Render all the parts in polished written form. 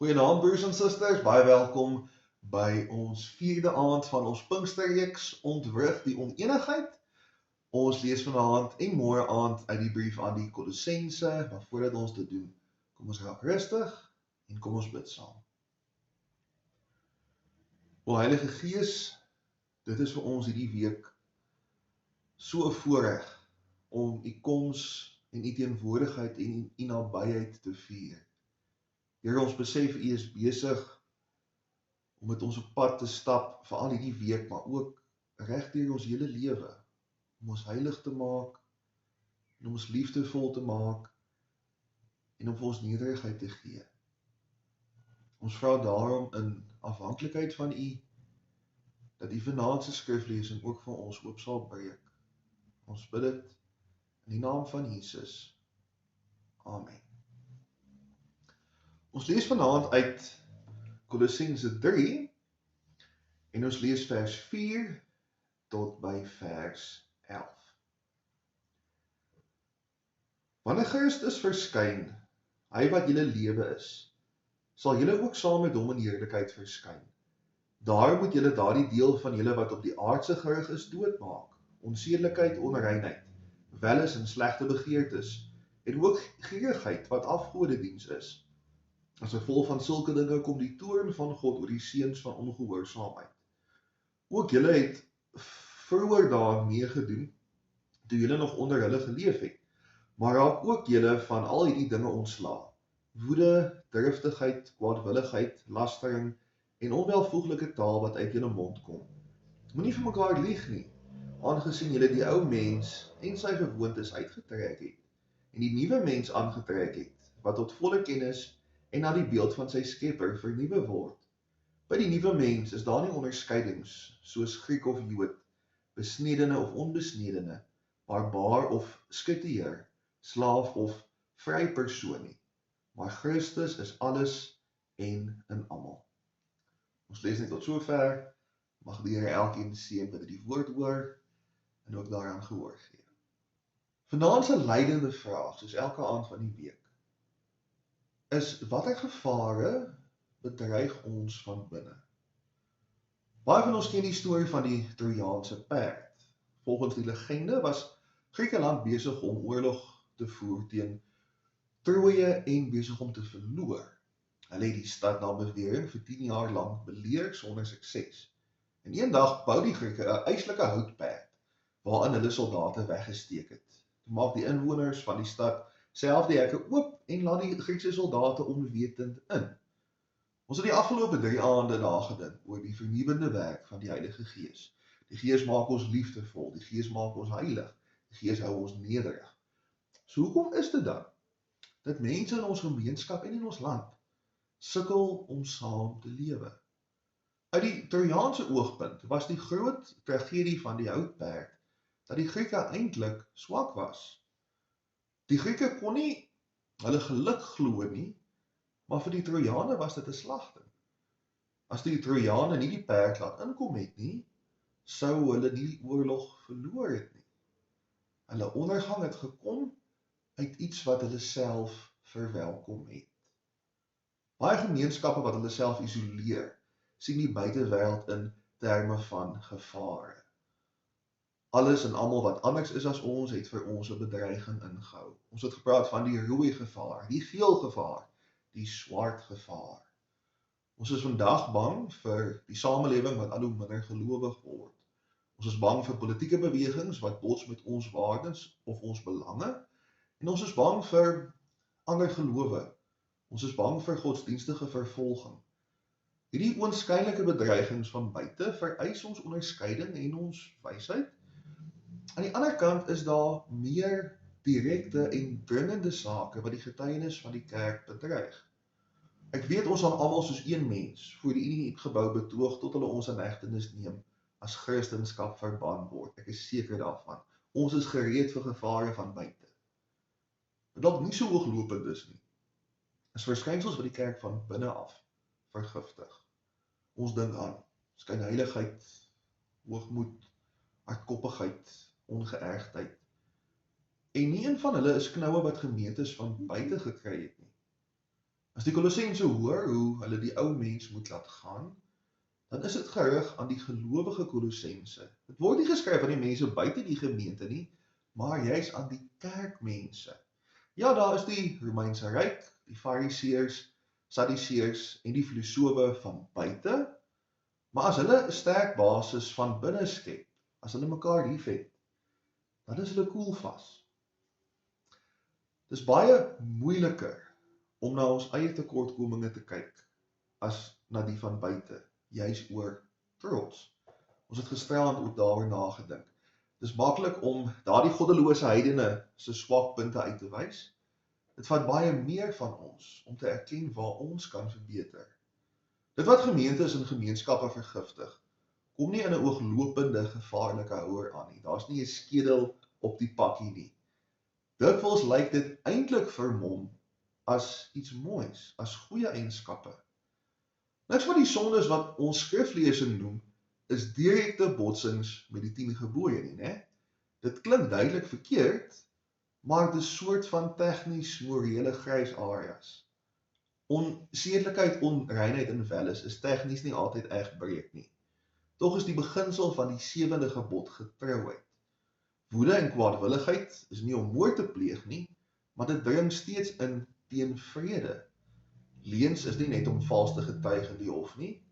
Goeienaand broers en susters, baie welkom by ons vierde aand van ons Pinksterreeks Ontwrig die Oneenigheid. Ons lees vanaand en môre aand uit die brief aan die Kolossense, maar voordat ons dit doen, kom ons raak rustig en kom ons bid saam. O Heilige Gees, dit is vir ons hierdie week so 'n voorreg om u koms en u teenwoordigheid en u nabyheid te vier. Here, ons besef u is besig om met ons op pad te stap, veral hierdie week, maar ook reg deur ons hele lewe, om ons heilig te maak, en om ons liefdevol te maak, en om vir ons nederigheid te gee. Ons vra daarom in afhanklikheid van u, dat die vanaand se skriflesing ook vir ons oop sal breek. Ons bid dit in die naam van Jesus. Amen. Ons lees vanaand uit Kolossense 3 en ons lees vers 4 tot by vers 11. Wanneer Christus verskyn, hy wat julle lewe is, sal julle ook saam met hom in heerlikheid verskyn. Daar moet julle daardie deel van julle wat op die aardse gerig is doodmaak, onsedelikheid, onreinheid, welis en slegte begeertes, en ook gierigheid wat afgodediens is. As gevolg van sulke dinge kom die toorn van God oor die seuns van ongehoorsaamheid. Ook julle het vroeër daaraan meegedoen, toe julle nog onder hulle geleef het, maar raak ook julle van al hierdie dinge ontslae: woede, driftigheid, kwaadwilligheid, lastering en onwelvoeglike taal wat uit julle mond kom. Moenie vir mekaar lieg nie, aangesien julle die ou mens en sy gewoontes uitgetrek het, en die nuwe mens aangetrek het, wat tot volle kennis en na die beeld van sy skepper vernuwe word. By die nuwe mens is daar nie onderskeidings, soos Griek of Jood, besnedene of onbesnedene, barbaar of skitier, slaaf of vry persoon nie, maar Christus is alles en in almal. Ons lees net tot sover, mag die Here elkeen seën wat die woord hoor, en ook daaraan gehoor gee. Vanaand se leidende vraag, soos elke aand van die week, is watter gevare bedreig ons van binne? Baie van ons ken die storie van die Trojaanse perd. Volgens die legende was Griekeland besig om oorlog te voer teen Troje en besig om te verloor. Hulle het die stad na bewering vir 10 jaar lank beleer sonder sukses. En eendag bou die Grieke 'n yslike houtperd waarin hulle soldate weggesteek het. Toe maak die inwoners van die stad self die hekke oop en laat die Griekse soldate onwetend in. Ons het die afgelope 3 aande daar gedink oor die vernuwende werk van die Heilige Gees. Die Gees maak ons liefdevol, die Gees maak ons heilig, die Gees hou ons nederig. So hoekom is dit dan dat mense in ons gemeenskap en in ons land sukkel om saam te lewe? Uit die Trojaanse oogpunt was die groot tragedie van die houtperd dat die Grieke eintlik swak was. Die Grieke kon nie hulle geluk glo nie, maar vir die Trojane was dit 'n slagting. As die Trojane nie die perd laat inkom het nie, sou hulle die oorlog verloor het nie. Hulle ondergang het gekom uit iets wat hulle self verwelkom het. Baie gemeenskappe wat hulle self isoleer, sien die buitewêreld in terme van gevare. Alles en almal wat anders is as ons, het vir ons 'n bedreiging ingehou. Ons het gepraat van die rooi gevaar, die geel gevaar, die swart gevaar. Ons is vandag bang vir die samelewing wat al hoe minder gelowig word. Ons is bang vir politieke bewegings wat bots met ons waardes of ons belange, en ons is bang vir ander gelowe. Ons is bang vir godsdienstige vervolging. Hierdie oënskynlike bedreigings van buite vereis ons onderskeiding en ons wysheid. Aan die ander kant is daar meer direkte en dringende sake wat die getuienis van die kerk bedreig. Ek weet ons sal almal soos een mens voor die Uniegebou betoog tot hulle ons in hegtenis neem as Christendom verban word. Ek is seker daarvan. Ons is gereed vir gevare van buite. Wat dalk nie so hooglopend is nie, is verskynsels wat die kerk van binne af vergiftig. Ons dink aan skynheiligheid, hoogmoed, hardkoppigheid, ongeërgdheid. En nie een van hulle is knoue wat gemeentes van buite gekry het nie. As die Kolossense hoor hoe hulle die ou mens moet laat gaan, dan is dit gerig aan die gelowige Kolossense. Dit word nie geskryf aan die mense buite die gemeente nie, maar juis aan die kerkmense. Ja, daar is die Romeinse Ryk, die Fariseërs, Sadduseërs en die filosowe van buite, maar as hulle 'n sterk basis van binne skep, as hulle mekaar liefhet, dan is hulle koelvas. Dis baie moeiliker om na ons eie tekortkominge te kyk as na die van buite, juis oor trots. Ons het gisterand ook daaroor nagedink. Dis maklik om daardie goddelose heidene se swakpunte uit te wys. Dit vat baie meer van ons om te erken waar ons kan verbeter. Dit wat gemeentes en gemeenskappe vergiftig, kom nie in 'n ooglopende gevaarlike houer aan nie. Daar's nie 'n skedel op die pakkie nie. Dikwels lyk dit eintlik vermom as iets moois, as goeie eienskappe. Niks van die sondes wat ons skriflesing noem, is direkte botsings met die 10 gebooie nie, né? Dit klink duidelik verkeerd, maar dit is 'n soort van tegnies morele grys areas. Onsedelikheid, onreinheid en welis is tegnies nie altyd egbreek nie. Tog is die beginsel van die 7de gebod getrouheid. Woede en kwaadwilligheid is nie om moord te pleeg nie, maar dit dring steeds in teen vrede. Leuns is nie net om vals te getuig in die hof nie,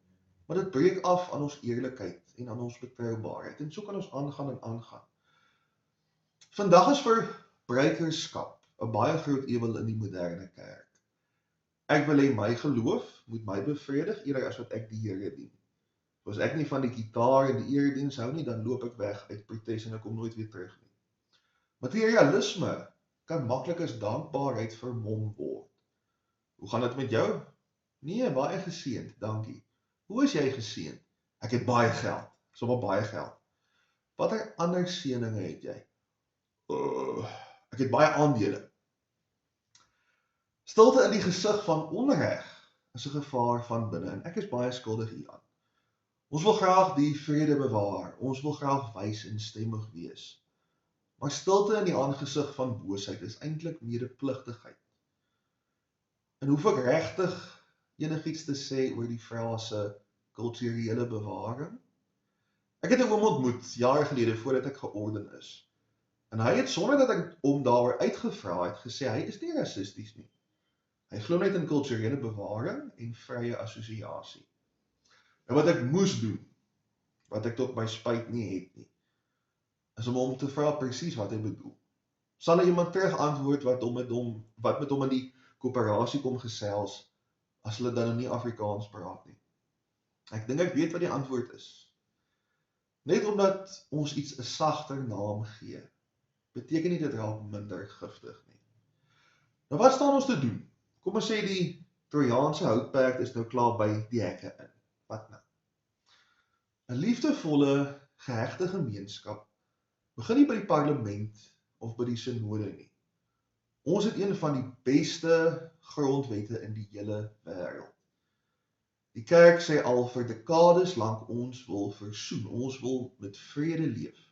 maar dit breek af aan ons eerlikheid en aan ons betroubaarheid, en so kan ons aangaan en aangaan. Vandag is verbruikerskap 'n baie groot ewel in die moderne kerk. Ek wil hê my geloof moet my bevredig eerder as wat ek die Here dien. As ek nie van die gitaar en die erediens hou nie, dan loop ek weg uit protes en ek kom nooit weer terug nie. Materialisme kan maklik as dankbaarheid vermom word. Hoe gaan dit met jou? Nee, baie geseënd, dankie. Hoe is jy geseënd? Ek het baie geld, sommer baie geld. Watter ander seëninge het jy? Ek het baie aandele. Stilte in die gesig van onreg is 'n gevaar van binne en ek is baie skuldig hieraan. Ons wil graag die vrede bewaar, ons wil graag wys en stemmig wees. Maar stilte in die aangesig van boosheid is eintlik medepligtigheid. En hoef ek regtig enigiets te sê oor die frase kulturele bewaring? Ek het 'n oom ontmoet jare gelede voordat ek georden is. En hy het sonder dat ek hom daaroor uitgevra het gesê hy is nie rassisties nie. Hy glo net in kulturele bewaring en vrye assosiasie. En wat ek moes doen, wat ek tot my spyt nie het nie, is om hom te vra presies wat hy bedoel. Sal hy iemand terug antwoord wat met hom in die koöperasie kom gesels, as hulle dan nie Afrikaans praat nie? Ek dink ek weet wat die antwoord is. Net omdat ons iets 'n sagter naam gee, beteken nie dit raak minder giftig nie. Nou wat staan ons te doen? Kom ons sê die Trojaanse houtperd is nou klaar by die hekke in. Wat nou? 'n Liefdevolle, gehegte gemeenskap begin nie by die parlement of by die synode nie. Ons het een van die beste grondwette in die hele wêreld. Die kerk sê al vir dekades lank ons wil versoen, ons wil met vrede leef.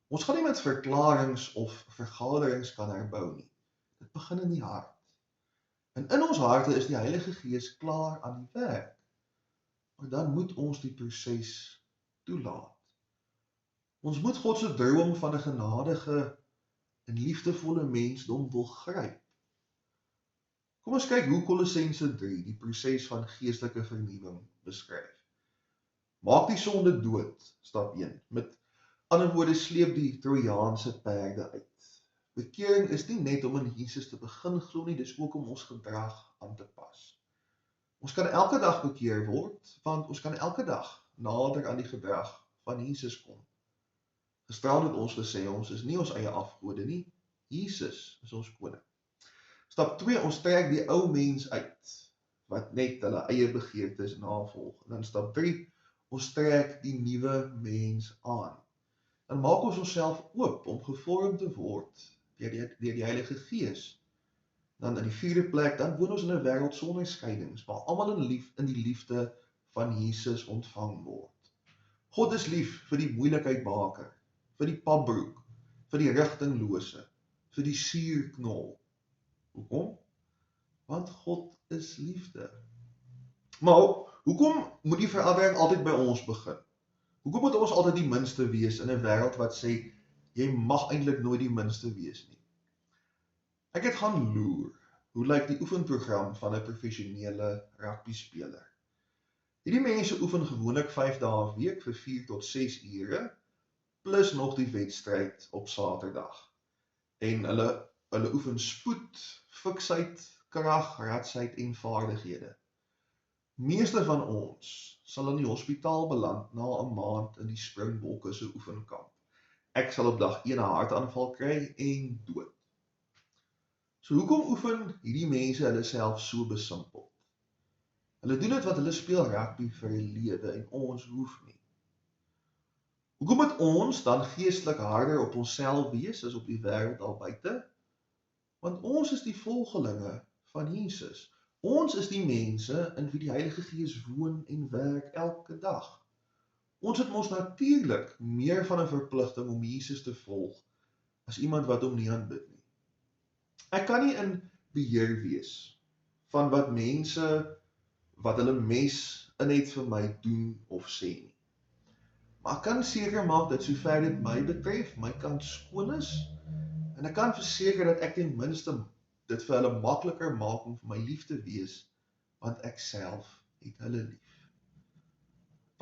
Ons gaan nie met verklarings of vergaderings kan herbou nie. Dit begin in die hart. En in ons harte is die Heilige Gees klaar aan die werk. Maar dan moet ons die proses toelaat. Ons moet God se droom van 'n genadige en liefdevolle mensdom wil gryp. Kom ons kyk hoe Kolossense 3 die proses van geestelike vernuwing beskryf. Maak die sonde dood, stap 1. Met ander woorde, sleep die Trojaanse perde uit. Bekering is nie net om in Jesus te begin glo nie, dis ook om ons gedrag aan te pas. Ons kan elke dag bekeer word, want ons kan elke dag nader aan die gedrag van Jesus kom. Gisterand het ons gesê, ons is nie ons eie afgode nie, Jesus is ons koning. Stap 2, ons trek die ou mens uit, wat net hulle eie begeertes navolg. En dan stap 3, ons trek die nuwe mens aan. Dan maak ons onsself oop om gevorm te word deur die Heilige Gees. Dan in die 4de plek, dan woon ons in 'n wêreld sonder skeidings, waar almal in die liefde van Jesus ontvang word. God is lief vir die moeilikheidmaker, vir die papbroek, vir die rigtinglose, vir die suurknol. Hoekom? Want God is liefde. Maar hoekom moet die verandering altyd by ons begin? Hoekom moet ons altyd die minste wees in 'n wêreld wat sê, jy mag eintlik nooit die minste wees nie? Ek het gaan loer, hoe lyk die oefenprogram van 'n professionele rugbyspeler? Hierdie mense oefen gewoonlik 5 dae 'n week vir 4 tot 6 ure, plus nog die wedstryd op Saterdag. En hulle oefen spoed, fiksheid, krag, radsheid en vaardighede. Meeste van ons sal in die hospitaal beland na 'n maand in die Springbokke se oefenkamp. Ek sal op dag 1 'n hartaanval kry en dood. So hoekom oefen hierdie mense hulle self so besimpeld? Hulle doen dit want hulle speel rugby vir 'n lewe en ons hoef nie. Hoekom moet ons dan geestelik harder op onsself wees as op die wêreld daar buite? Want ons is die volgelinge van Jesus. Ons is die mense in wie die Heilige Gees woon en werk elke dag. Ons het mos natuurlik meer van 'n verpligting om Jesus te volg as iemand wat hom nie aanbid nie. Ek kan nie in beheer wees van wat mense wat hulle mes in het vir my doen of sê nie. Maar ek kan seker maak dat sover dit my betref, my kant skoon is, en ek kan verseker dat ek ten minste dit vir hulle makliker maak om vir my lief te wees, want ek self het hulle lief.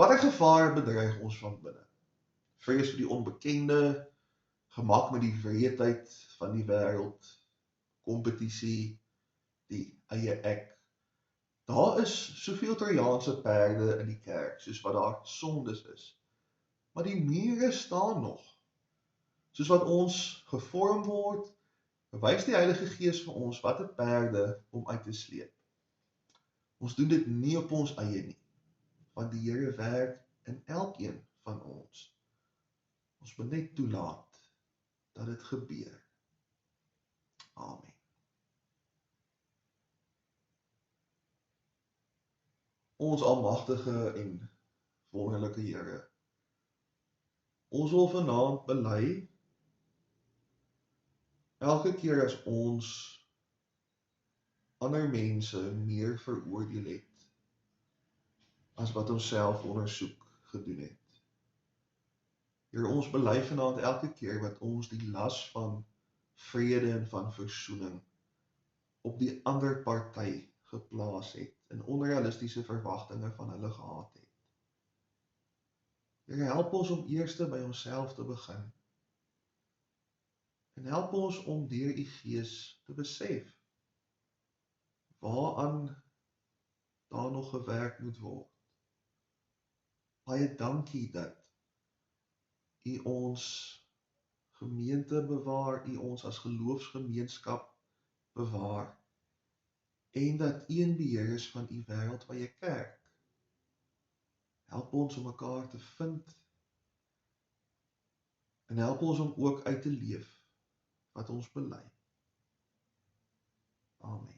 Watter gevaar bedreig ons van binne? Vrees vir die onbekende, gemak met die wreedheid van die wêreld, kompetisie, die eie ek. Daar is soveel Trojaanse perde in die kerk, soos wat daar sondes is. Maar die mure staan nog. Soos wat ons gevorm word, wys die Heilige Gees vir ons watter perde om uit te sleep. Ons doen dit nie op ons eie nie, want die Here werk in elkeen van ons. Ons moet net toelaat dat dit gebeur. Amen. Ons almagtige en wonderlike Here, ons wil vanaand bely, elke keer as ons ander mense meer veroordeel het, as wat ons self ondersoek gedoen het. Here, ons bely vanaand elke keer wat ons die las van vrede en van versoening op die ander party geplaas het en onrealistiese verwagtinge van hulle gehad het. Here, help ons om eers by onsself te begin en help ons om deur U Gees te besef waaraan daar nog gewerk moet word. Baie dankie dat U ons gemeente bewaar, U ons as geloofsgemeenskap bewaar en dat U in beheer is van U wêreldwye kerk. Help ons om mekaar te vind en help ons om ook uit te leef wat ons bely. Amen.